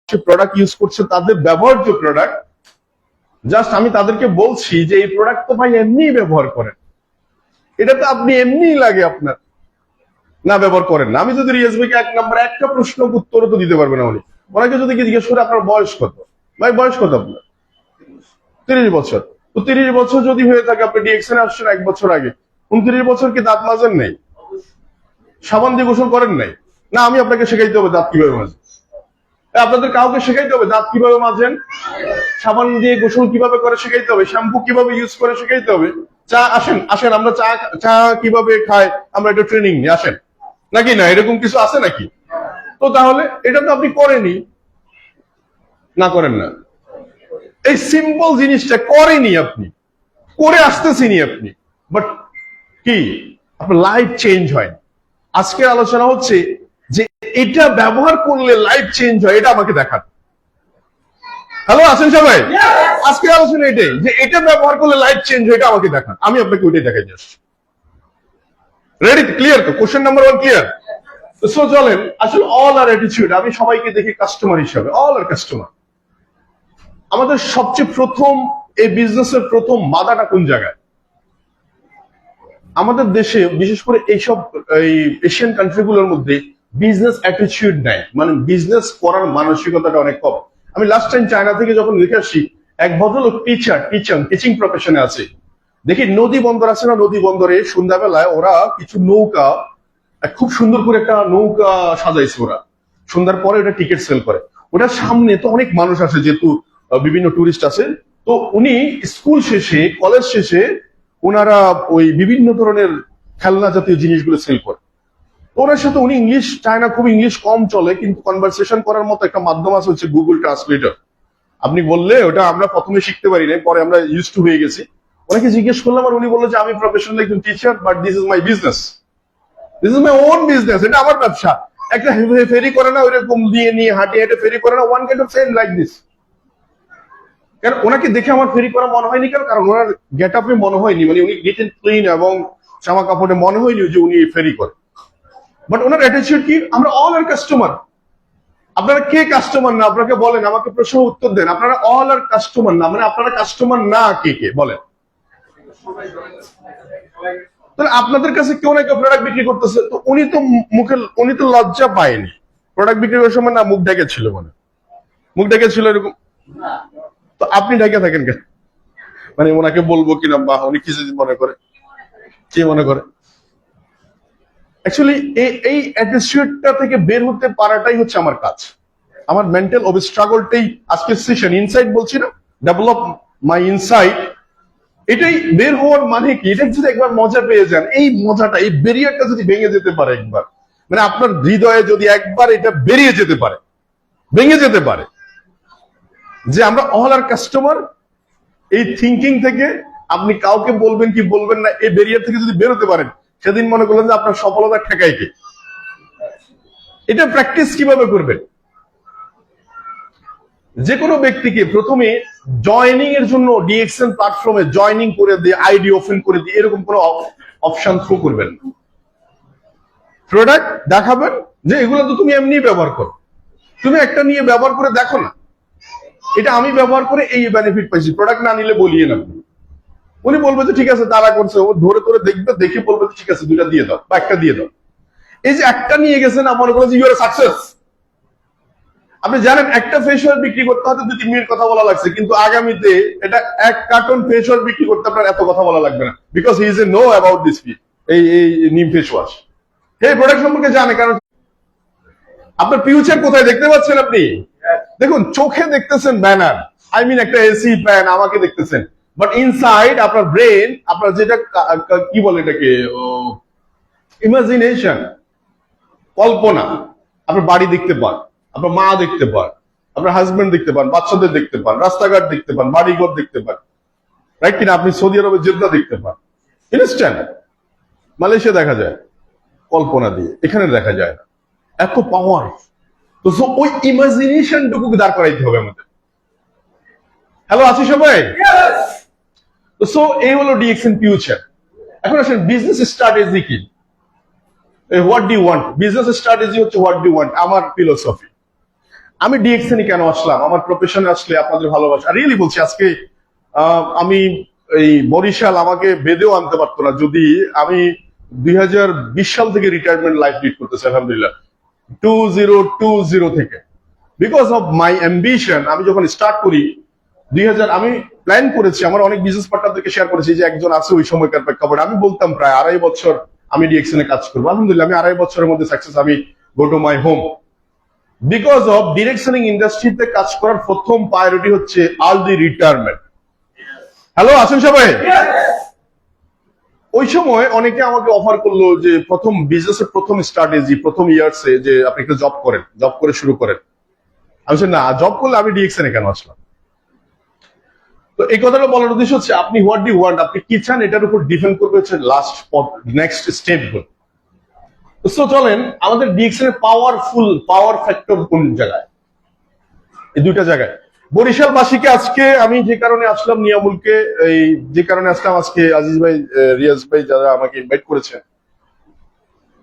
Product use করছে তাদের ব্যবহার্য প্রোডাক্ট, জাস্ট আমি তাদেরকে বলছি যে এই প্রোডাক্ট তো ভাই এমনি ব্যবহার করেন, এটা তো আপনি এমনি লাগে আপনার, না ব্যবহার করেন না। আমি যদি রিয়াজ ভাইকে এক নাম্বার একটা প্রশ্ন উত্তরও তো দিতে পারবে না উনি। ওনাকে যদি জিজ্ঞেস করে আপনার বয়স কত, ভাই বয়স কত আপনার? 30 বছর। তো 30 বছর যদি হয়ে থাকে, আপনি ডিএক্সএন আসছেন 1 বছর আগে, 29 বছর কি দাঁত মাজেন নাই? সাবান দিয়ে গোসল করেন নাই? না আমি আপনাকে শেখাইতে হবে দাঁত কিভাবে মাজেন। আপনাদের কাউকে শেখাইতে হবে দাঁত কিভাবে মাজেন, সাবান দিয়ে গোসল কিভাবে করে শেখাইতে হবে, শ্যাম্পু কিভাবে ইউজ করে শেখাইতে হবে। চা আসেন আসেন আমরা চা কিভাবে খাই আমরা একটা ট্রেনিং নিই, আসেন। নাকি না এরকম কিছু আছে নাকি? তো তাহলে এটা তো আপনি করেনি, না করেন না, এই সিম্পল জিনিসটা করেনি আপনি, করে আসতেছিনি আপনি, বাট কি আপনার লাইফ চেঞ্জ হয়। আজকের আলোচনা হচ্ছে যে এটা ব্যবহার করলে লাইফ চেঞ্জ হয়, এটা আমাকে দেখান। হ্যালো আছেন সবাই? আজকের আলোচনা এটাই যে এটা ব্যবহার করলে লাইফ চেঞ্জ হয়, এটা আমাকে দেখান, আমি আপনাকে ওইটাই দেখাই যাচ্ছি। রেডি? ক্লিয়ার তো? Question number 1 clear? সো চলেন, আসলে অল আর অ্যাটিটিউড, আমি সবাইকে দেখি কাস্টমার হিসাবে, অল আর কাস্টমার। আমাদের সবচেয়ে প্রথম এই বিজনেসের প্রথম বাধাটা কোন জায়গায়? আমাদের দেশে বিশেষ করে এইসব এই এশিয়ান কান্ট্রিগুলোর মধ্যে বিজনেস অ্যাটিটিউড নাই, মানে বিজনেস করার মানসিকতাটা অনেক কম। আমি লাস্ট টাইম চায়না থেকে যখন দেখে আসি, এক ভদ্রলোক টিচিং প্রফেশনে আছে, দেখি নদী বন্দর আছে না, নদী বন্দরে সন্ধ্যাবেলায় ওরা কিছু নৌকা, খুব সুন্দর করে একটা নৌকা সাজাইছে ওরা, সন্ধ্যার পরে ওটা টিকিট সেল করে। ওটার সামনে তো অনেক মানুষ আসে, যেহেতু বিভিন্ন টুরিস্ট আছে। তো উনি স্কুল শেষে কলেজ শেষে ওনারা ওই বিভিন্ন ধরনের খেলনা জাতীয় জিনিসগুলো সেল করে। ওনার সাথে উনি ইংলিশ, চায়না খুব ইংলিশ কম চলে, কিন্তু কনভারসেশন করার মতো একটা মাধ্যম আছে, হচ্ছে গুগল ট্রান্সলেটর। আপনি বললে ওটা আমরা প্রথমে শিখতে পারি না, পরে আমরা ইউজ টু হয়ে গেছি। ওনাকে জিজ্ঞেস করলাম আর উনি বললো যে আমি প্রফেশনাল একজন teacher, but this is my business, this is my own business, এটা আমার ব্যবসা। একটা ফেরি করে না ওইরকম দিয়ে নিয়ে হাঁটিয়ে হেঁটে ফেরি করে না, one kind of same like this. কারণ ওনাকে দেখে আমার ফেরি করা মনে হয়নি, কারণ ওনার গেট আপে মনে হয়নি, মানে উনি নিট এন্ড ক্লিন এবং জামা কাপড়ে মনে হয়নি যে উনি ফেরি করে। বাট ওনার অ্যাটিটিউড কি? আমরা অল আর কাস্টমার। আপনারা কে কাস্টমার না? আপনাকে বলেন, আমাকে প্রশ্ন উত্তর দেন। আপনারা অল আর কাস্টমার না, মানে আপনারা কাস্টমার না কে কে বলেন? তাহলে আপনাদের কাছে কেউ না কেউ প্রোডাক্ট বিক্রি করতেছে, তো উনি তো লজ্জা পায়নি প্রোডাক্ট বিক্রি করার সময়, না মুখ ঢেকে ছিল, মানে মুখ ঢেকে ছিল এরকম। তো আপনি ঢেকে থাকেন কেন? মানে ওনাকে বলবো কিনা, বা উনি কিছু মনে করে, কি মনে করে? অ্যাকচুয়ালি এই অ্যাটিটিউডটা থেকে বের হতে পারাটাই হচ্ছে আমার কাজ, আমার মেন্টাল অবস্ট্রাগলটাই আজকের সেশন। ইনসাইট বলছি না, ডেভেলপ মাই ইনসাইট, এটাই বের হওয়ার মানে কি? এটা যদি একবার মজা পেয়ে যান, এই মজাটা, এই ব্যারিয়ারটা যদি ভেঙে যেতে পারে একবার, মানে আপনার হৃদয়ে যদি একবার এটা বেরিয়ে যেতে পারে, ভেঙে যেতে পারে যে আমরা অল আর কাস্টমার, এই থিঙ্কিং থেকে আপনি কাউকে বলবেন কি বলবেন না, এই ব্যারিয়ার থেকে যদি বেরোতে পারেন, সেদিন মনে করলেন যে আপনার সফলতা ঠেকাই কে। এটা প্র্যাকটিস কিভাবে করবেন? যে কোনো ব্যক্তিকে প্রথমে জয়নিং এর জন্য ডিএক্সএন প্ল্যাটফর্মে জয়নিং করে দিয়ে, আইডি ওপেন করে দিয়ে, এরকম কোনো অপশন থ্রু করবেন। প্রোডাক্ট দেখাবেন যে এগুলো তো তুমি এমনি ব্যবহার করো, তুমি একটা নিয়ে ব্যবহার করে দেখো না, এটা আমি ব্যবহার করে এই বেনিফিট পাইছি, প্রোডাক্ট না নিলে বলিয়ে না। উনি বলবে যে ঠিক আছে, তারা করছে, ও ধরে ধরে দেখবে, দেখে বলবে ঠিক আছে দুইটা দিয়ে দাও বা একটা দিয়ে দাও। এই যে একটা নিয়ে গেছেন, মনে করেন যে ইউ আর সাকসেস। আপনি জানেন একটা ফেস ওয়াশ বিক্রি করতে হয়তো 2-3 মিনিট কথা বলা লাগছে, কিন্তু আগামীতে এটা 1 কার্টন ফেস ওয়াশ বিক্রি করতে আপনার এত কথা বলা লাগবে না, because he is a know about this এই নিম ফেস ওয়াশ, এই প্রোডাক্ট সম্পর্কে জানে। কারণ আপনার ফিউচার কোথায় দেখতে পাচ্ছেন আপনি? দেখুন, চোখে দেখতেছেন ব্যানার, আই মিন একটা এসি ফ্যান, আমাকে দেখতেছেন, বাট ইনসাইড আপনার ব্রেন, আপনার যেটা কি বলে এটাকে, ইমাজিনেশন, কল্পনা, আপনার বাড়ি দেখতে পান, আপনার মা দেখতে পান, আপনার হাজবেন্ড দেখতে পান, বাচ্চাদের দেখতে পান, রাস্তাঘাট দেখতে পান, বাড়িঘর দেখতে পান, রাইট কিনা? আপনি সৌদি আরবে জেদ্দা দেখতে পান, ইনস্ট্যান্ট। মালয়েশিয়া দেখা যায় কল্পনা দিয়ে, এখানে দেখা যায় না, এত পাওয়ার। তো ওই ইমাজিনেশনটুকু দাঁড় করাইতে হবে আমাদের। হ্যালো আছি সবাই? তো সো এই হলো ডিএক্সএন ফিউচার। এখন আসেন বিজনেস স্ট্র্যাটেজি কি, what do you want. Business strategy হচ্ছে হোয়াট ডু ইউ ওয়ান্ট, আমার ফিলোসফি। আমি ডিএক্সএন কেন আসলাম, আমার প্রফেশনে আসলে আপনাদের ভালোবাসা, রিয়েলি বলছি আজকে আমি এই বরিশাল আমাকে বেঁধেও আনতে পারতো না যদি আমি 2020 সাল থেকে রিটায়ারমেন্ট লাইফ লিড করতেছি আলহামদুলিল্লাহ 2020 থেকে, বিকজ অফ মাই অ্যাম্বিশন। আমি যখন স্টার্ট করি 2000 আমি প্ল্যান করেছি, আমার অনেক বিজনেস পার্টনারদেরকে শেয়ার করেছি যে একজন আছে ওই সময়কার প্রেক্ষাপটে, আমি বলতাম প্রায় 2.5 বছর আমি ডিএক্সএন এ কাজ করবো। আলহামদুলিল্লাহ আমি 2.5 বছরের মধ্যে সাকসেস, আমি go to my home. Because of direct selling ইন্ডাস্ট্রিতে কাজ করার প্রথম প্রায়োরিটি হচ্ছে আর্লি রিটায়ারমেন্ট। হ্যালো আসুন সবাই। ওই সময় অনেকে আমাকে অফার করলো যে প্রথম বিজনেসের প্রথম স্ট্র্যাটেজি, প্রথম ইয়ার্সে যে আপনি একটা জব করেন, জব করে শুরু করেন। আমি বলছি না, জব করলে আমি ডিএক্সএন এ কেন আসলাম। তো এই কথাটা বলার উদ্দেশ্য হচ্ছে আপনি হোয়াট ডু ওয়ান্ট, আপনি কি চান এটার উপর ডিপেন্ড করবে হচ্ছে লাস্ট নেক্সট স্টেপ গুলো। তো চলেন আমাদের ডিএক্সএন এর পাওয়ার ফ্যাক্টর কোন জায়গায়, এই দুইটা জায়গায়। বরিশালবাসীকে আজকে আমি যে কারণে আসলাম, নিয়ামুলকে এই যে কারণে আসলাম আজকে, আজিজ ভাই রিয়াজ ভাই যারা আমাকে ইনভাইট করেছেন,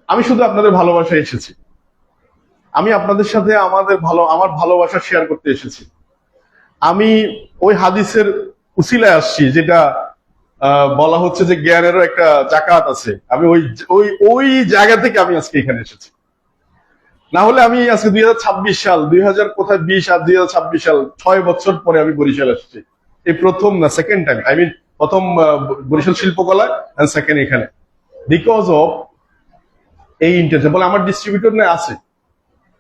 আমি শুধু আপনাদের ভালোবাসায় এসেছি। আমি আপনাদের সাথে আমার ভালোবাসা শেয়ার করতে এসেছি। আমি ওই হাদিসের উসিলায় আসছি যেটা বলা হচ্ছে যে জ্ঞানেরও একটা জাকাত আছে, আমি ওই জায়গা থেকে আমি আজকে এখানে এসেছি। না হলে আমি আজকে 2026 সাল 2000 কোথায় 20 আর 2026 সাল 6 বছর পরে আমি বরিশাল আসছি। এই প্রথম না সেকেন্ড টাইম, আই মিন প্রথম বরিশাল শিল্পকলা এন্ড সেকেন্ড এখানে, বিকজ অফ এই ইন্টারেস্ট। বলে আমার ডিস্ট্রিবিউটর না আছে,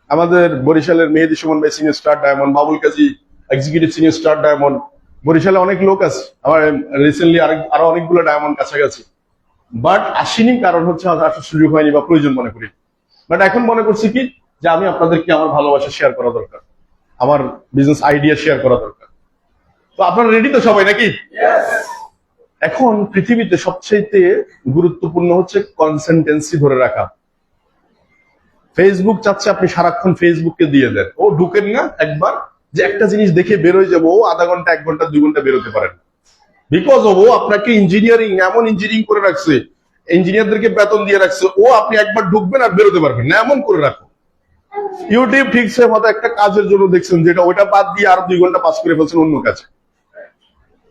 আমাদের বরিশালের মেহেদী সুমন ভাই সিনিয়র স্টার ডায়মন্ড, বাবুল কাজী এক্সিকিউটিভ সিনিয়র স্টার ডায়মন্ড, বরিশালে অনেক লোক আছে, আমার রিসেন্টলি আরো অনেকগুলো ডায়মন্ড কাছাকাছি, বাট আসেনি কারণ হচ্ছে আসার সুযোগ হয়নি বা প্রয়োজন মনে করি। বাট এখন মনে করছি কি যে আমি আপনাদেরকে আমার ভালোবাসা শেয়ার করা দরকার, আমার বিজনেস আইডিয়া শেয়ার করা দরকার। তো আপনারা রেডি তো সবাই নাকি? এখন পৃথিবীতে সবচেয়ে গুরুত্বপূর্ণ হচ্ছে কনসিস্টেন্সি ধরে রাখা। ফেসবুক চাচ্ছে আপনি সারাক্ষণ ফেসবুককে দিয়ে দেন, ও ঢুকেন না একবার যে একটা জিনিস দেখে বেরোয় যাবো, ও আধা ঘন্টা 1 ঘন্টা 2 ঘন্টা বেরোতে পারেন, বিকজ ও আপনাকে এমন ইঞ্জিনিয়ারিং করে রাখছে, ইঞ্জিনিয়ারদেরকে বেতন দিয়ে রাখছে, ও আপনি একবার ঢুকবেন আর বেরোতে পারবেন না, এমন করে রাখো। ইউটিউব ঠিকছে হয়তো একটা কাজের জন্য দেখছেন, যেটা ওটা বাদ দিয়ে আরো 2 ঘন্টা পাস করে ফেলছেন অন্য কাজে,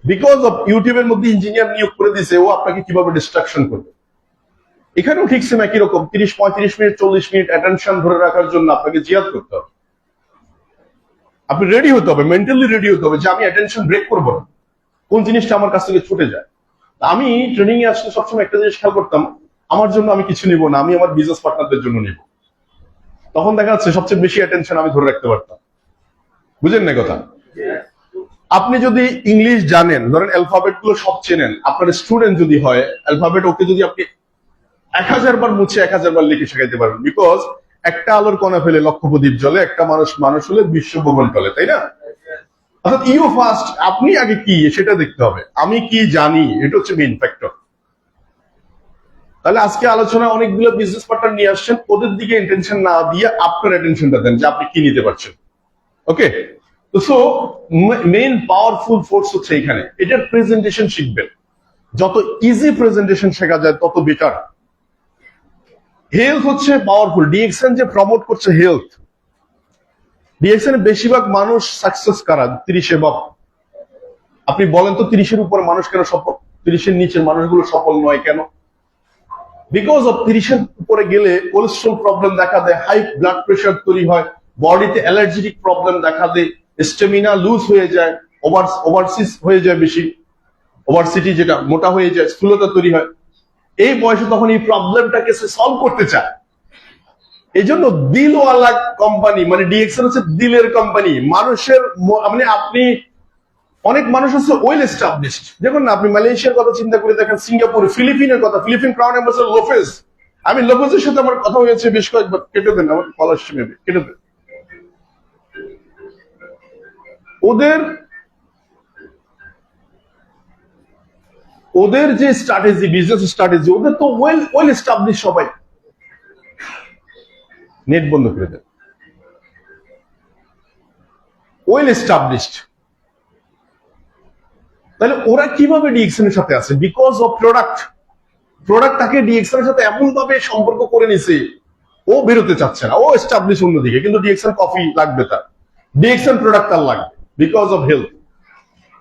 বিকজ অফ ইউটিউবের মধ্যে ইঞ্জিনিয়ার নিয়োগ করে দিছে, ও আপনাকে কিভাবে ডিস্ট্রাকশন করবে। এখানেও ঠিক সেম একই রকম 30-35 মিনিট 40 মিনিট অ্যাটেনশন ধরে রাখার জন্য আপনাকে জিহাদ করতে হবে। আপনি রেডি হতে হবে, মেন্টালি রেডি হতে হবে যে আমি অ্যাটেনশন ব্রেক করবো না, কোন জিনিসটা আমার কাছ থেকে ছুটে যায়। আমি ট্রেনিং এ আসলে সবসময় একটা জিনিস খেয়াল করতাম, আমার জন্য আমি কিছু নিব না, আমি আমার বিজনেস পার্টনারদের জন্য নিব। তখন দেখা যাচ্ছে সবচেয়ে বেশি অ্যাটেনশন আমি ধরে রাখতে পারতাম। বুঝেন না কথা? আপনি যদি ইংলিশ জানেন, ধরেন অ্যালফাবেট গুলো সব চেনেন, আপনার স্টুডেন্ট যদি হয় অ্যালফাবেট, ওকে যদি আপনি 1000 বার মুছে 1000 বার লিখে শেখাইতে পারবেন, বিকজ একটা আলোর কণা ফেলে লক্ষ প্রদীপ জ্বলে, একটা মানুষ হলে বিশ্ব ভবন টলে, তাই না? অর্থাৎ ইউ ফার্স্ট, আপনি আগে কি সেটা দেখতে হবে, আমি কি জানি, এটা হচ্ছে মেইন ফ্যাক্টর। তাহলে আজকে আলোচনায় অনেকগুলো বিজনেস পার্টনার নিয়ে আসছেন, ওদের দিকে ইন্টেনশন না দিয়ে আপনার অ্যাটেনশনটা দেন যে আপনি কি নিতে পারছেন। ওকে, তো সো মেইন পাওয়ারফুল ফোর্স হচ্ছে এখানে, এটার প্রেজেন্টেশন শিখবেন, যত ইজি প্রেজেন্টেশন শেখা যায় তত বেটার। হেলথ হচ্ছে পাওয়ারফুল, ডিএক্সএন যে প্রমোট করছে হেলথ, ডিএক্সএন এর বেশিরভাগ মানুষ সাকসেস কারা 30-এ বাপ, আপনি বলেন তো 30-এর উপর মানুষ কেন সফল, 30-এর নিচের মানুষগুলো সফল নয় কেন? বিকজ অফ 30-এর উপরে গেলে কোলেস্ট্রল প্রবলেম দেখা দেয়, হাই ব্লাড প্রেশার তৈরি হয়, বডিতে অ্যালার্জিক প্রবলেম দেখা দেয়, স্টেমিনা লুজ হয়ে যায়, ওভারসিস হয়ে যায়, বেশি ওভারসিটি যেটা মোটা হয়ে যায়, স্থূলতা তৈরি হয়। এই বয়সে তখন এই প্রবলেমটাকে সে সলভ করতে চায়। এই জন্য দিলওয়ালা কোম্পানি, মানে ডিএক্সএন হচ্ছে দিলের কোম্পানি, মানুষের মানে আপনি অনেক মানুষ হচ্ছে ওয়েল এস্টাবলিশড, দেখুন না আপনি মালয়েশিয়ার কথা চিন্তা করে দেখেন, সিঙ্গাপুর, ফিলিপিনের কথা, ফিলিপিন ক্রাউন অ্যাম্বাসেডর লোপেজ, আমি লোপেজের সাথে আমার কথা হয়েছে বেশ কয়েকবার, কেটে দেন আমার কল আসছে, মেবি কেটে দেন। ওদের যে স্ট্র্যাটেজি, বিজনেস স্ট্র্যাটেজি, ওদের তো ওয়েল এস্টাবলিশ, সবাই। নেট বন্ধ করে দেন, ওয়েল এস্টাবলিশড। তাহলে ওরা কিভাবে ডিএক্সএন এর সাথে আছে? বিকজ অফ প্রোডাক্ট তাকে ডিএক্সএন এর সাথে এমন ভাবে সম্পর্ক করে নিছে, ও বেরোতে চাচ্ছে না, ও এস্টাবলিশ অন্যদিকে, কিন্তু ডিএক্সএন কফি লাগবে তার। ডিএক্সএন প্রোডাক্ট তার লাগবে বিকজ অফ হেলথ।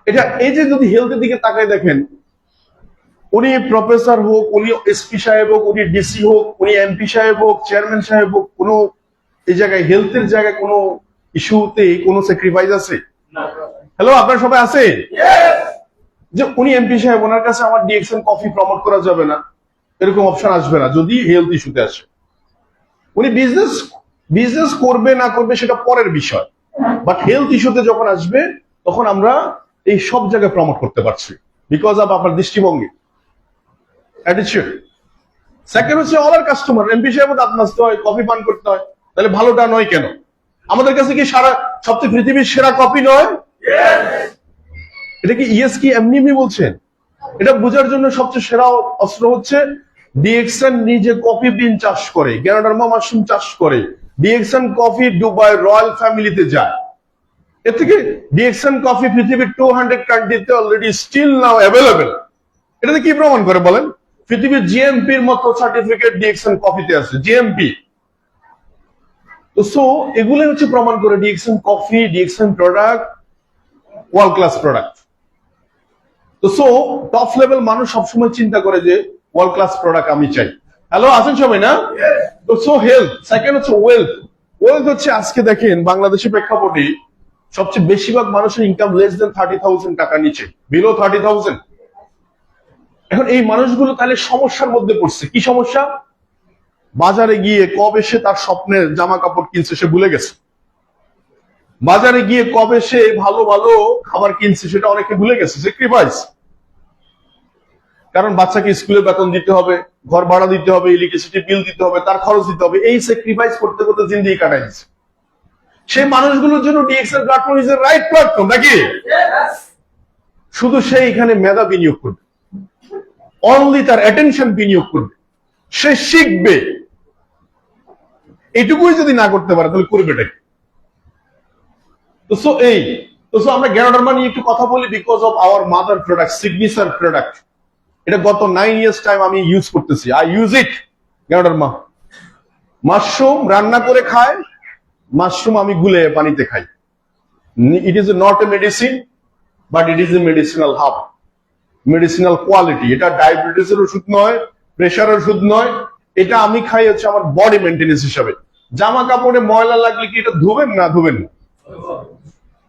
এটা এই যে যদি হেলথের দিকে তাকায় দেখেন, উনি প্রফেসর হোক, উনি এসপি সাহেব হোক, উনি ডিসি হোক, উনি এমপি সাহেব হোক, চেয়ারম্যান সাহেব হোক, কোনো এই জায়গায় হেলথের জায়গায় কোনো ইস্যুতে কোনো স্যাক্রিফাইস আছে? হ্যালো, আপনারা সবাই আছে যে উনি এমপি সাহেব, ওনার কাছে আমার ডিএক্সএন কফি প্রমোট করা যাবে না, এরকম অপশন আসবে না যদি হেলথ ইস্যুতে আসে। উনি বিজনেস করবে না করবে সেটা পরের বিষয়, বাট হেলথ ইস্যুতে যখন আসবে তখন আমরা এই সব জায়গায় প্রমোট করতে পারছি বিকজ অফ আপনার দৃষ্টিভঙ্গি, অ্যাটিটিউড। সেকেন্ড হচ্ছে অল আর কাস্টমার, এমপি সাহেব দাঁত মাজতে হয়, কফি পান করতে হয়, তাহলে ভালোটা নয় কেন? আমাদের কাছে কি সারা সবচেয়ে পৃথিবীর সেরা কফি নয়? এটা কি ইয়েস কি এমনি এমনি বলছেন? এটা বোঝার জন্য সবচেয়ে সেরা অস্ত্র হচ্ছে ডিএক্সএন নিজে কফি বিন চাষ করে, গ্যানোডার্মা মাশরুম চাষ করে, ডিএক্সএন কফি দুবাই রয়্যাল ফ্যামিলিতে যায়। এর থেকে ডিএক্সএন কফি পৃথিবীর 200 কান্ট্রিতে অলরেডি স্টিল নাও অ্যাভেলেবেল। এটাতে কি প্রমাণ করে বলেন? পৃথিবীর জিএমপির মতো সার্টিফিকেট ডিএক্সএন কফিতে আছে, জিএমপি। তো সো এগুলো হচ্ছে প্রমাণ করে DXN coffee, DXN product world class product. তো সো টপ লেভেল মানুষ সবসময় চিন্তা করে যে ওয়ার্ল্ড ক্লাস প্রোডাক্ট আমি চাই। হ্যালো, আছেন সবাই না? তো সো হেলথ। সেকেন্ড হচ্ছে ওয়েলথ। ওয়েলথ হচ্ছে আজকে দেখেন বাংলাদেশের প্রেক্ষাপটে সবচেয়ে বেশিরভাগ মানুষের ইনকাম লেস দেন 30,000 টাকা, নিচে বিলো 30,000। এখন এই মানুষগুলো তাহলে সমস্যার মধ্যে পড়ছে। কি সমস্যা? বাজারে গিয়ে কবে সে তার স্বপ্নের জামা কাপড় কিনছে সে ভুলে গেছে। বাজারে গিয়ে কবে সে ভালো ভালো খাবার কিনছে সেটা অনেকে ভুলে গেছে। স্যাক্রিফাইস। কারণ বাচ্চাকে স্কুলে বেতন দিতে হবে, ঘর ভাড়া দিতে হবে, ইলেকট্রিসিটি বিল দিতে হবে, তার খরচ দিতে হবে, এই স্যাক্রিফাইস করতে করতে জিন্দেগি কাটাই দিচ্ছে। সেই মানুষগুলোর জন্য DXL platform is a right platform নাকি? শুধু সে এখানে মেধা বিনিয়োগ করবে, অনলি তার অ্যাটেনশন বিনিয়োগ করবে, সে শিখবে। এটুকুই যদি না করতে পারে তাহলে করবেটা কি? তো আমরা গ্যানোডার্মা নিয়ে একটু কথা বলি because of our mother product, signature product. এটা গত 9 ইয়ার্স টাইম আমি ইউজ করতেছি। I use it. Ganoderma mushroom রান্না করে খায়, মাশরুম আমি গুলে পানিতে খাই। ইট is not A medicine, but it is A medicinal hub, medicinal quality. এটা ডায়াবেটিসের ওষুধ নয়, প্রেশারের ওষুধ নয়। এটা আমি খাই হচ্ছে আমার বডি মেনটেন্স হিসাবে। জামা কাপড়ে ময়লা লাগলে কি এটা ধুবেন না? ধুবেন না।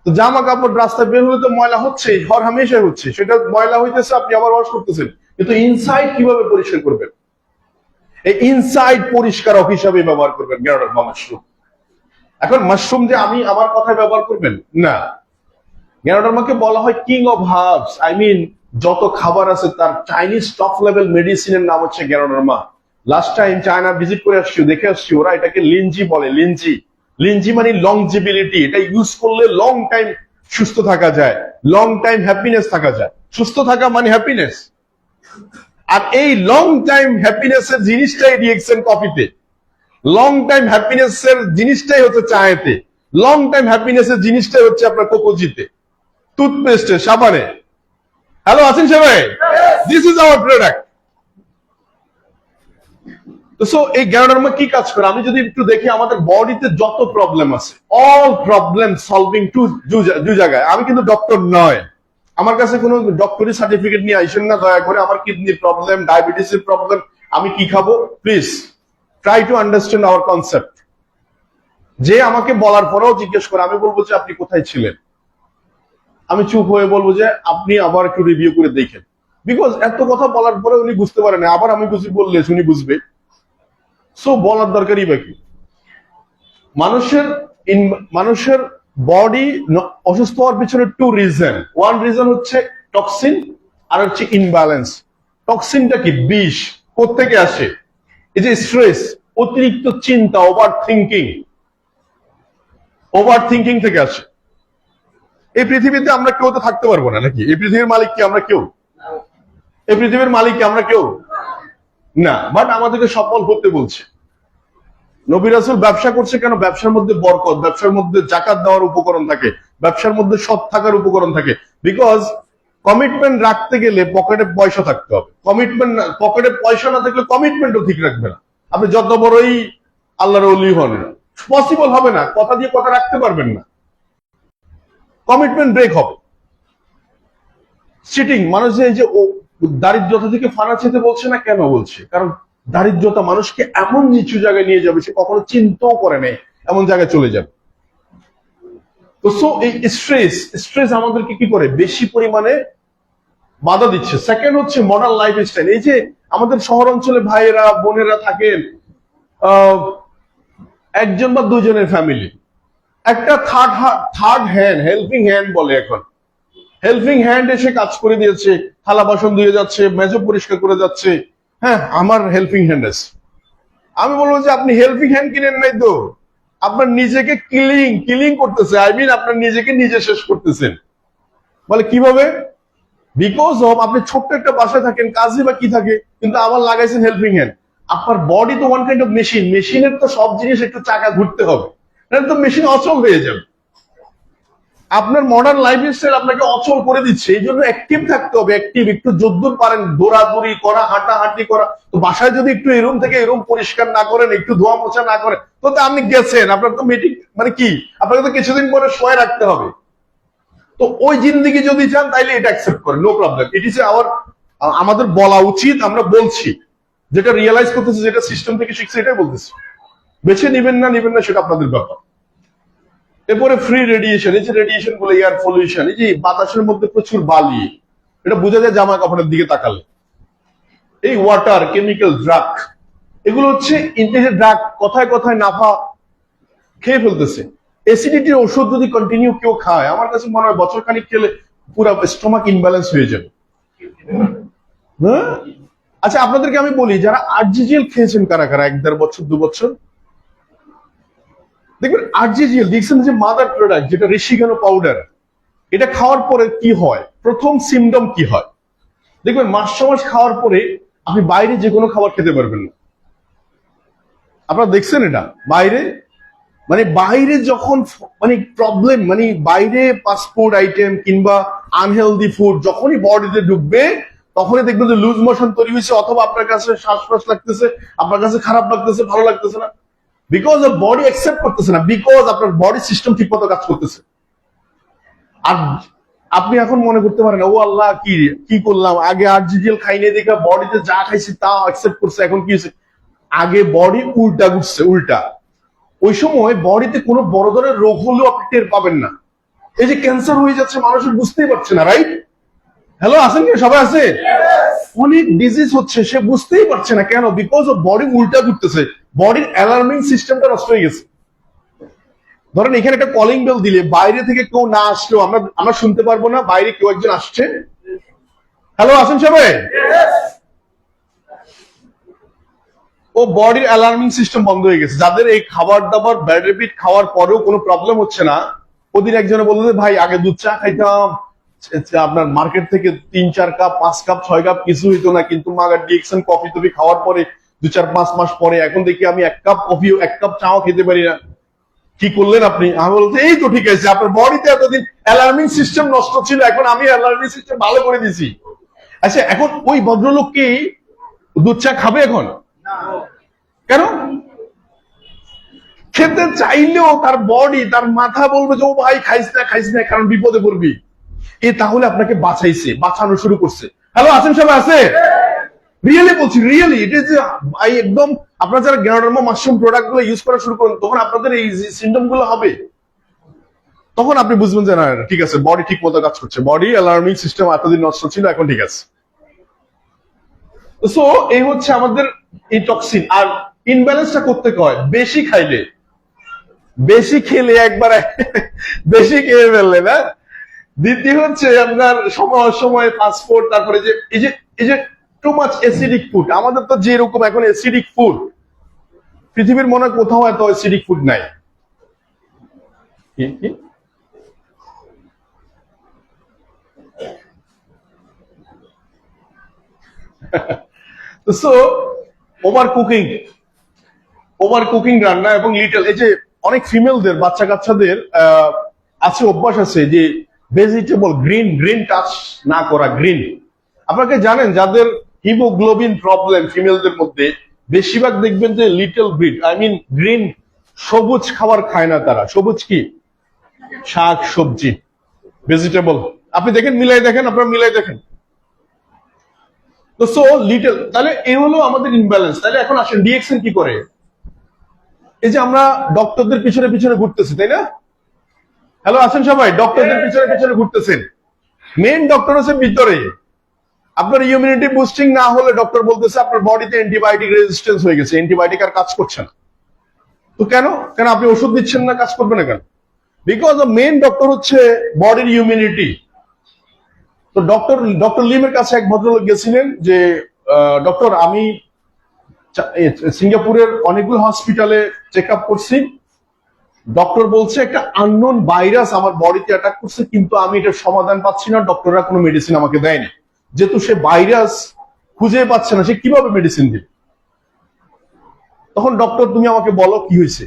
তো জামা কাপড় রাস্তায় বের হলে তো ময়লা হচ্ছে, হর হামেশাই হচ্ছে। সেটা ময়লা হইতেছে, আপনি আবার ওয়াশ করতেছেন, কিন্তু ইনসাইড কিভাবে পরিষ্কার করবেন? এই ইনসাইড পরিষ্কারক হিসাবে ব্যবহার করবেন গ্যানোডার্মা মাশরুম। এখন মাশরুম যে আমি আমার কথায় ব্যবহার করবেন না। গ্যানোডার্মাকে বলা হয় king of herbs. I mean যত খাবার আছে তার চাইনিজ টপ লেভেল মেডিসিনের নাম হচ্ছে Ganoderma. Last time China visit করে আসছি, দেখে আসছি, ওরা এটাকে লিনজি বলে। লিনজি, লিনজি মানে লংজিবিলিটি। এটা ইউজ করলে লং টাইম সুস্থ থাকা যায়, লং টাইম হ্যাপিনেস থাকা যায়। সুস্থ থাকা মানে হ্যাপিনেস। আর এই লং টাইম হ্যাপিনেস এর জিনিসটাই ডিএক্সএন কফিতে, লং টাইম হ্যাপিনেস এর জিনিসটাই হচ্ছে চায়েতে, লং টাইম হ্যাপিনেস এর জিনিসটাই হচ্ছে আপনার কোকোজিতে, টুথপেস্টে, সাবানে। হ্যালো, আছেন সবাই? This is our product. So এই গ্যানোডার্মা কি কাজ করে আমি যদি একটু দেখি, আমাদের বডিতে যত প্রবলেম আছে, অল প্রবলেম সলভিং টু দু জায়গায়। আমি কিন্তু ডক্টর নয়, আমার কাছে কোনো ডক্টরি সার্টিফিকেট নিয়ে আইসেন না দয়া করে। আমার কিডনির প্রবলেম, ডায়াবেটিসের প্রবলেম, আমি কি খাবো, please try to understand our concept. যে আমাকে বলার পরেও জিজ্ঞেস করে, আমি বলবো যে আপনি কোথায় ছিলেন? আমি চুপ হয়ে বলবো যে আপনি আবার একটু রিভিউ করে দেখেন। বিকজ এত কথা বলার পরে উনি বুঝতে পারেন না, আবার আমি কিছু বললে উনি বুঝবে। সো বলার দরকারই বা কি? মানুষের বডি অসুস্থ হওয়ার পিছনে 2 রিজন। 1 রিজন হচ্ছে টক্সিন, আর হচ্ছে ইনব্যালেন্স। টক্সিনটা কি? বিষ। কোত্থেকে আসে? এই যে স্ট্রেস, অতিরিক্ত চিন্তা, ওভার থিঙ্কিং থেকে আসে। এই পৃথিবীতে আমরা কেউ তো থাকতে পারবো না নাকি? এই পৃথিবীর মালিক কি আমরা কেউ? এই পৃথিবীর মালিক কি আমরা কেউ না? বাট আমাদেরকে সফল হতে বলছে। নবী রাসূল ব্যবসা করছে কেন? ব্যবসার মধ্যে বরকত, ব্যবসার মধ্যে যাকাত দেওয়ার উপকরণ থাকে, ব্যবসার মধ্যে সৎ থাকার উপকরণ থাকে। বিকজ কমিটমেন্ট রাখতে গেলে পকেটে পয়সা থাকতে হবে। পকেটে পয়সা না থাকলে কমিটমেন্টও ঠিক রাখবে না। আপনি যত বড়ই আল্লাহর ওলি হন, পসিবল হবে না, কথা দিয়ে কথা রাখতে পারবেন না। কমিটমেন্ট ব্রেক হবে। চিটিং, মানুষ এই যে দারিদ্রতা থেকে ফানা খেতে বলছে না, কেন বলছে? কারণ দারিদ্রতা মানুষকে এমন নিচু জায়গায় নিয়ে যাবে সে কখনো চিন্তাও করে নাই এমন জায়গায় চলে যাবে। তো সো এই স্ট্রেস আমাদেরকে কি করে, বেশি পরিমাণে বাধা দিচ্ছে। সেকেন্ড হচ্ছে মডার্ন লাইফস্টাইল। এই যে আমাদের শহর অঞ্চলে ভাইয়েরা বোনেরা থাকেন একজন বা দুজনের ফ্যামিলি, একটা থার্ড হ্যান্ড, হেল্পিং হ্যান্ড বলে এখন, হেল্পিং হ্যান্ড এসে কাজ করে দিয়েছে, থালা বাসন ধুয়ে যাচ্ছে, মেজো পরিষ্কার করে যাচ্ছে। হ্যাঁ, আমার হেল্পিং হ্যান্ড আছে। আমি বলবো যে আপনি হেল্পিং হ্যান্ড কিনেন নাই তো, আপনার নিজেকে কিলিং করতেছে, আই মিন আপনার নিজেকে নিজে শেষ করতেছেন। বলে কিভাবে? বিকজ অফ আপনি ছোট্ট একটা বাসায় থাকেন, কাজই বা কি থাকে, কিন্তু আবার লাগাইছেন হেল্পিং হ্যান্ড। আপনার বডি তো ওয়ান কাইন্ড অফ মেশিন, মেশিনের তো সব জিনিস একটু চাকা ঘুরতে হবে, নাহলে তো মেশিন অচল হয়ে যাবে। আপনার মডার্ন লাইফস্টাইল আপনাকে অচল করে দিচ্ছে, এই জন্য অ্যাক্টিভ থাকতে হবে। অ্যাক্টিভ, একটু যদ্দূর পারেন দৌড়াদৌড়ি করা, হাঁটাহাঁটি করা। তো বাসায় যদি একটু এই রুম থেকে এই রুম পরিষ্কার না করেন, একটু ধোয়া মোছা না করেন, তো আপনি গেছেন, আপনার তো মিটিং মানে কি, আপনাকে তো কিছুদিন পরে শোয়ে রাখতে হবে। তো ওই জিন্দিগি যদি চান তাইলে এটা অ্যাকসেপ্ট করেন, নো প্রবলেম। ইট ইজ আমাদের বলা উচিত, আমরা বলছি, যেটা রিয়েলাইজ করতেছি, যেটা সিস্টেম থেকে শিখছে, এটাই বলতেছি। বেছে নিবেন না সেটা আপনাদের ব্যাপার। এরপরে ফ্রি রেডিয়েশন, এই যে রেডিয়েশন গুলো, এয়ার পলিউশন, এই যে বাতাসের মধ্যে প্রচুর বালি, এটা বোঝা যায় জামা কাপড়ের দিকে তাকালে। এই ওয়াটার, কেমিক্যাল, ড্রাগ, এগুলো হচ্ছে ইন্টেজের ড্রাগ, কথায় কথায় নাফা খেয়ে ফেলতেছে। অ্যাসিডিটির ওষুধ যদি কন্টিনিউ কেউ খায়, আমার কাছে মনে হয় বছর খানিক খেলে পুরো স্টমাক ইনব্যালেন্স হয়ে যাবে। হ্যাঁ, আচ্ছা আপনাদেরকে আমি বলি, যারা আরজিজিএল খেয়েছেন কারা কারা 1-1.5 বছর 2 বছর, দেখবেন আরজিজিএল দেখছেন যে মাদার প্রোডাক্ট, যেটা ঋষিগানো পাউডার, এটা খাওয়ার পরে কি হয়, প্রথম সিমটম কি হয় দেখবেন, মাস 6 মাস খাওয়ার পরে আপনি বাইরে যে কোনো খাবার খেতে পারবেন না। আপনারা দেখছেন এটা? বাইরে যখন প্রবলেম, বাইরে ফাস্টফুড আইটেম কিংবা আনহেলদি ফুড যখনই বডিতে ঢুকবে, তখনই দেখবেন যে লুজ মোশন তৈরি হয়েছে, অথবা আপনার কাছে শ্বাস লাগতেছে, আপনার কাছে খারাপ লাগতেছে, ভালো লাগতেছে না, বিকজ অফ বডি অ্যাকসেপ্ট করতেছে না, বিকজ আপনার বডি সিস্টেম ঠিক মতো কাজ করতেছে। আর আপনি এখন মনে করতে পারেন, ও আল্লাহ কি করলাম, আগে আরজিজিএল খাইনি দেখা বডিতে যা খাইছি তা অ্যাকসেপ্ট করছে, এখন কি হয়েছে? আগে বডি উল্টা ঘুরছে, উল্টা। ওই সময় বডিতে কোনো বড় ধরনের রোগ হলেও আপনি টের পাবেন না। এই যে ক্যান্সার হয়ে যাচ্ছে, মানুষের বুঝতেই পারছে না, রাইট? হ্যালো, আছেন কি সবাই? আছে। অনেক ডিজিজ হচ্ছে, সে বুঝতেই পারছে না, কেন? বিকজ অফ বডি উল্টা ঘুরতেছে, বডির অ্যালার্মিং সিস্টেমটা নষ্ট হয়ে গেছে। ধরেন এখানে একটা কলিং বেল দিলে বাইরে থেকে কেউ না আসলেও আমরা শুনতে পারবো না বাইরে কেউ একজন আসছে। হ্যালো, আছেন সবাই? ও বডির অ্যালার্মিং সিস্টেম বন্ধ হয়ে গেছে। যাদের এই খাবার দাবার ব্যাড হ্যাবিট খাওয়ার পরেও কোনো প্রবলেম হচ্ছে না, ওদিন একজনে বললো যে ভাই আগে দুধ চা খাইতাম, আপনার মার্কেট থেকে 3-4 কাপ 5 কাপ 6 কাপ কিছু হইতো না, কিন্তু মাগার ডিএক্সন কফি টফি খাওয়ার পরে 2-4-5 মাস পরে এখন দেখি আমি 1 কাপ কফি 1 কাপ চাও খেতে পারি না। কি করলেন আপনি? আমি বলতে এই তো ঠিক আছে, আপনার বডিতে এতদিন অ্যালার্মিং সিস্টেম নষ্ট ছিল, এখন আমি অ্যালার্মিং সিস্টেম ভালো করে দিছি। আচ্ছা, এখন ওই ভদ্রলোক কি দুধ চা খাবে এখন? কেন? খেতে চাইলেও তার বডি, তার মাথা বলবে যে ও ভাই খাইস না, কারণ বিপদে পড়বি। তাহলে আপনাকে বাঁচানো শুরু করছে। হ্যালো, আছেন সবাই? আছে। রিয়েলি বলছি, রিয়েলি ইট ইজ একদম। আপনারা যারা গ্যানোডার্মা মাশরুম প্রোডাক্ট গুলো ইউজ করা শুরু করেন, তখন আপনাদের এই সিমটম গুলো হবে, তখন আপনি বুঝবেন যে না ঠিক আছে, বডি ঠিক মতো কাজ করছে, বডি অ্যালার্মিং সিস্টেম এতদিন নষ্ট ছিল, এখন ঠিক আছে। সো এই হচ্ছে আমাদের এই টক্সিন। আর ইনব্যালেন্সটা করতে হয় বেশি খেলে একবার বেশি খেয়ে ফেললে না। দ্বিতীয় হচ্ছে আপনার সময় ফাস্টফুড, তারপরে যে এই যে টু মাচ অ্যাসিডিক ফুড। আমাদের তো যেরকম এখন অ্যাসিডিক ফুড, পৃথিবীর মনে হয় কোথাও এত অ্যাসিডিক ফুড নাই। সো ওভার কুকিং রান্না এবং লিটল, এই যে অনেক ফিমেলদের বাচ্চা কাচ্চাদের আছে অভ্যাস আছে যে ভেজিটেবল গ্রিন টাচ না করা। গ্রিন, আপনাকে জানেন যাদের হিমোগ্লোবিন প্রবলেম ফিমেলদের মধ্যে বেশিরভাগ দেখবেন যে little breed, I mean green, সবুজ খাবার খায় না তারা। সবুজ কি? শাক সবজি। ভেজিটেবল। আপনি দেখেন, মিলাই দেখেন, আপনারা মিলাই দেখেন। তো সো লিটল, তাহলে এই হলো আমাদের ইমব্যালেন্স। তাহলে এখন আসেন ডিএক্সএন কি করে। এই যে আমরা ডক্টরদের পিছনে পিছনে ঘুরতেছি, তাই না? হ্যালো, আছেন সবাই? ডক্টরদের পিছনে পিছনে ঘুরতেছেন। মেইন ডক্টর হচ্ছে ভিতরে। আপনার ইমিউনিটি বুস্টিং না হলে ডক্টর বলতেছে আপনার বডিতে অ্যান্টিবায়োটিক রেজিস্ট্যান্স হয়ে গেছে, অ্যান্টিবায়োটিক আর কাজ করছে না। তো কেন কেন আপনি ওষুধ দিচ্ছেন না, কাজ করবে না কেন? বিকজ মেইন ডক্টর হচ্ছে বডির ইমিউনিটি। তো ডক্টর লিমের কাছে এক ভদ্রলোক গেছিলেন যে, ডক্টর আমি সিঙ্গাপুরের অনেকগুলো হসপিটালে চেক আপ করছি, ডক্টর বলছে একটা আননোন ভাইরাস আমার বডিতে অ্যাটাক করছে, কিন্তু আমি এটার সমাধান পাচ্ছি না, ডক্টররা কোনো মেডিসিন আমাকে দেয়নি। যেহেতু সে ভাইরাস খুঁজে পাচ্ছে না, সে কিভাবে মেডিসিন দিবে? তখন ডক্টর, তুমি আমাকে বলো কি হয়েছে।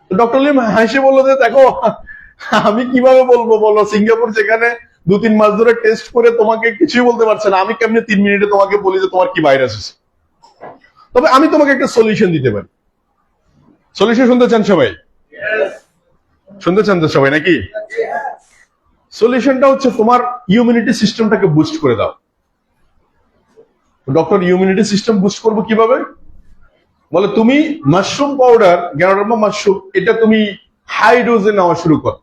তো ডক্টর লিম হাসে বললো যে, দেখো আমি কিভাবে বলবো বলো, সিঙ্গাপুর যেখানে 2-3 মাস ধরে টেস্ট করে তোমাকে কিছুই বলতে পারছে না, আমি কেমনে 3 মিনিটে তোমাকে বলি যে তোমার কি ভাইরাস আছে। তবে আমি তোমাকে একটা সলিউশন দিতে পারি। সলিউশন শুনতে চান সবাই? শুনতে চান তো সবাই নাকি? সলিউশনটা হচ্ছে তোমার ইমিউনিটি সিস্টেমটাকে বুস্ট করে দাও। ডক্টর ইমিউনিটি সিস্টেম বুস্ট করবো কিভাবে? বলে তুমি মাশরুম পাউডার, গ্যানোডার্মা মাশরুম, এটা তুমি হাই ডোজে নেওয়া শুরু কর।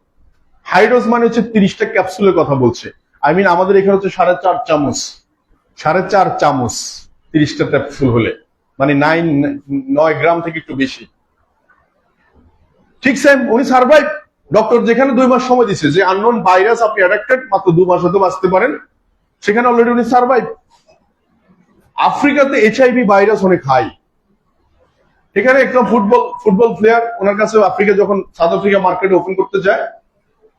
হাই ডোজ মানে হচ্ছে 30টা ক্যাপসুলের কথা বলছে। আমাদের এখানে হচ্ছে 4.5 চামচ, 4.5 চামচ 30টা ক্যাপসুল হলে, মানে 9 গ্রাম থেকে একটু বেশি। ঠিক সেম উনি সার্ভাইভ। ডক্টর যেখানে 2 মাস সময় দিচ্ছে, যে আননোন ভাইরাস আপনি অ্যাডাক্টেড, মাত্র 2 মাস হতে বাঁচতে পারেন, সেখানে অলরেডি উনি সার্ভাইভ। আফ্রিকাতে এইচআইভি ভাইরাস অনেক হাই। এখানে একটা ফুটবল প্লেয়ার, ওনার কাছে আফ্রিকা যখন সাউথ আফ্রিকা মার্কেটে ওপেন করতে যায়,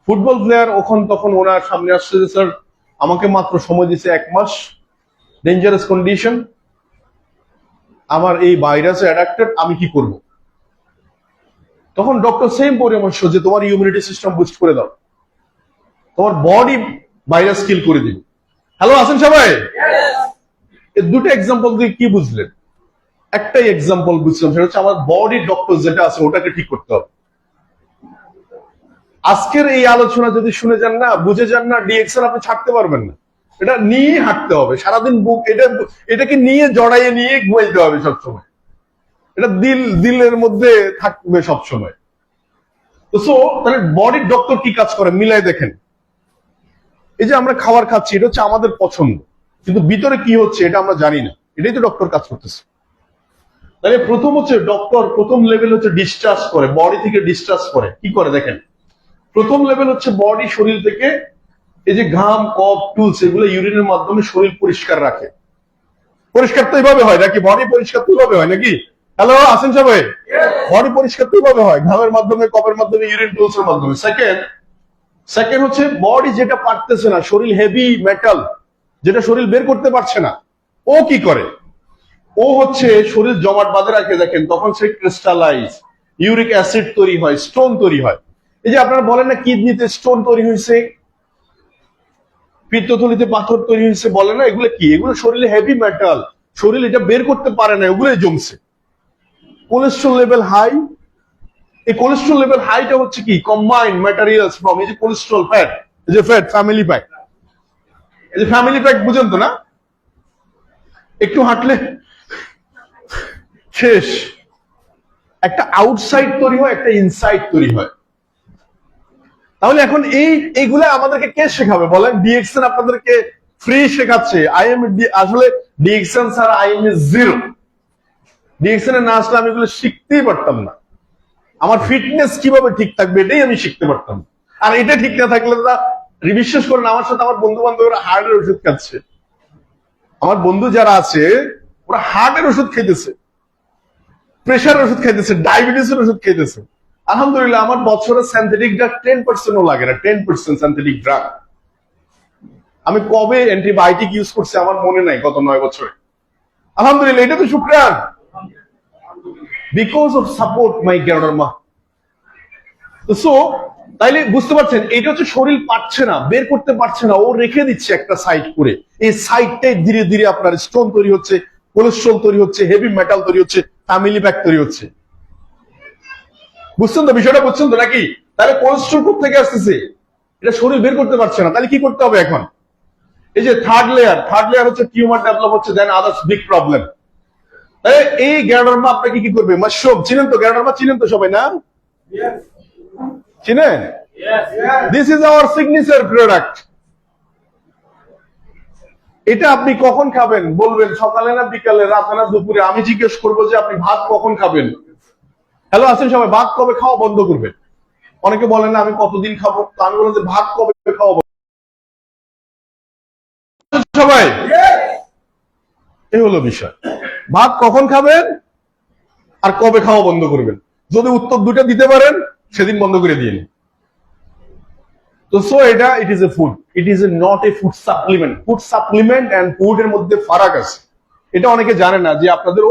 ফুটবল প্লেয়ার তখন ওনার সামনে আসছে যে, স্যার আমাকে মাত্র সময় দিচ্ছে 1 মাস, ডেঞ্জারাস কন্ডিশন, আমার এই ভাইরাসে অ্যাডাক্টেড, আমি কি করব? তখন ডক্টর সেম পরামর্শ যে তোমার ইমিউনিটি সিস্টেম বুস্ট করে দাও, তোমার বডি ভাইরাস কিল করে দিবে। হ্যালো, আছেন সবাই? এই দুটো এক্সাম্পল দিয়ে কি বুঝলেন? একটাই এক্সাম্পল বুঝলাম, সেটা হচ্ছে আমার বডি ডক্টর যেটা আছে ওটাকে ঠিক করতে হবে। আজকের এই আলোচনা যদি শুনে যান না, বুঝে যান না, ডিএক্সএন আপনি ছাড়তে পারবেন না। এটা নিয়ে হাঁটতে হবে সারাদিন, বুক এটাকে নিয়ে জড়াইয়ে নিয়ে ঘুমাইতে হবে সবসময়। এটা দিলের মধ্যে থাকবে সবসময়। তো তাহলে বডির ডক্টর কি কাজ করে মিলাই দেখেন। এই যে আমরা খাবার খাচ্ছি, এটা হচ্ছে আমাদের পছন্দ, কিন্তু ভিতরে কি হচ্ছে এটা আমরা জানি না, এটাই তো ডক্টর কাজ করতেছে। তাহলে প্রথম হচ্ছে ডক্টর প্রথম লেভেল হচ্ছে ডিসচার্জ করে, বডি থেকে ডিসচার্জ করে। কি করে দেখেন, প্রথম লেভেল হচ্ছে বডি শরীর থেকে এই যে ঘাম, কফ, টুলস, এগুলো ইউরিনের মাধ্যমে শরীর পরিষ্কার রাখে। পরিষ্কার তো এইভাবে হয় নাকি? বডি পরিষ্কার তো এইভাবে হয় নাকি? হ্যালো, আছেন সবাই? বডি পরিষ্কার তো এইভাবে হয়, ঘামের মাধ্যমে, কফের মাধ্যমে, ইউরিন, টুলস এর মাধ্যমে। সেকেন্ড হচ্ছে বডি যেটা পারতেছে না, শরীর হেভি মেটাল যেটা শরীর বের করতে পারছে না, ও কি করে? ও হচ্ছে শরীর জমাট বাঁধে রাখে। দেখেন তখন সে ক্রিস্টালাইজ, ইউরিক অ্যাসিড তৈরি হয়, স্টোন তৈরি হয়। এই যে আপনারা বলেন না কিডনিতে স্টোন তৈরি হয়েছে, পিত্তথলিতে পাথর তৈরি হয়েছে, বলে না, এগুলো কি? এগুলো শরীরে হেভি মেটাল, শরীর এটা বের করতে পারে না, এগুলোই জমছে। Cholesterol level high. এই কোলেস্ট্রল লেভেল হাইটা হচ্ছে কি? কম্বাইন্ড ম্যাটেরিয়ালস ফ্রম, এই যে কোলেস্ট্রল, ফ্যাট, এই যে ফ্যাট, ফ্যামিলি প্যাক, এই যে ফ্যামিলি প্যাক বুঝেন তো না? একটু হাঁটলে শেষ। একটা আউটসাইড তৈরি হয়, একটা ইনসাইড তৈরি হয়। তাহলে এখন এইগুলা আমাদেরকে কে শেখাবে বলেন? ডিএক্সএন আপনাদেরকে ফ্রি শেখাচ্ছে। আসলে ডিএক্সএন ছাড়া আইএম জিরো। ডিএক্সএন এ না আসলে আমি এগুলো শিখতেই পারতাম না। আমার ফিটনেস কিভাবে ঠিক থাকবে এটাই আমি শিখতে পারতাম। আর এটা ঠিক না থাকলে বিশ্বাস করেন, আমার সাথে আমার বন্ধু বান্ধবরা হার্টের ওষুধ খাচ্ছে। আমার বন্ধু যারা আছে ওরা হার্টের ওষুধ খাইতেছে, প্রেশার ওষুধ খাইতেছে, ডায়াবেটিসের ওষুধ খাইতেছে। আলহামদুলিল্লাহ, আমার বছরে সিনথেটিক ড্রাগ 10%ও লাগে না। 10% সিনথেটিক ড্রাগ। আমি কবে অ্যান্টিবায়োটিক ইউজ করছি আমার মনে নাই, গত 9 বছরে। আলহামদুলিল্লাহ, এটা তো শুকরান, because of support my Ganoderma. So তাইলে বুঝতে পারছেন, এটা হচ্ছে শরীর পারছে না, বের করতে পারছে না, ও রেখে দিচ্ছে একটা সাইড করে। এই সাইডটাই ধীরে ধীরে আপনার স্টোন তৈরি হচ্ছে, কোলেস্ট্রল তৈরি হচ্ছে, হেভি মেটাল তৈরি হচ্ছে, ফ্যামিলি প্যাক তৈরি হচ্ছে। বুঝছেন তো বিষয়টা? বুঝছেন তো নাকি? তাহলে কোলেস্ট্রল কোথা থেকে আসতেছে? এটা শরীর বের করতে পারছে না, তাহলে কি করতে হবে এখন? এই যে থার্ড লেয়ার হচ্ছে টিউমার ডেভেলপ হচ্ছে, দেন আদার্স বিগ প্রবলেম। এই গ্যানোডার্মা আপনাকে কি করবে? মাশরুম চিনেন তো, গ্যানোডার্মা চিনেন তো সবাই না? চিনেন? This is our signature product. এটা আপনি কখন খাবেন বলবেন, সকালে না বিকালে, রাতে না দুপুরে? আমি জিজ্ঞেস করবো যে আপনি ভাত কখন খাবেন? হ্যালো আছেন সবাই? ভাত কবে খাওয়া বন্ধ করবেন? অনেকে বলেন না আমি কতদিন খাবো, তো আমি বললাম যে ভাত কবে খাওয়া বন্ধ সবাই? এই হলো বিষয়, ভাত কখন খাবেন আর কবে খাওয়া বন্ধ করবেন। যদি উত্তর দুটো দিতে পারেন সেদিন বন্ধ করে দিন। তো সো এটা it is a food, it is not a food supplement. Food supplement and food এর মধ্যে ফারাক আছে, এটা অনেকে জানে না যে আপনাদের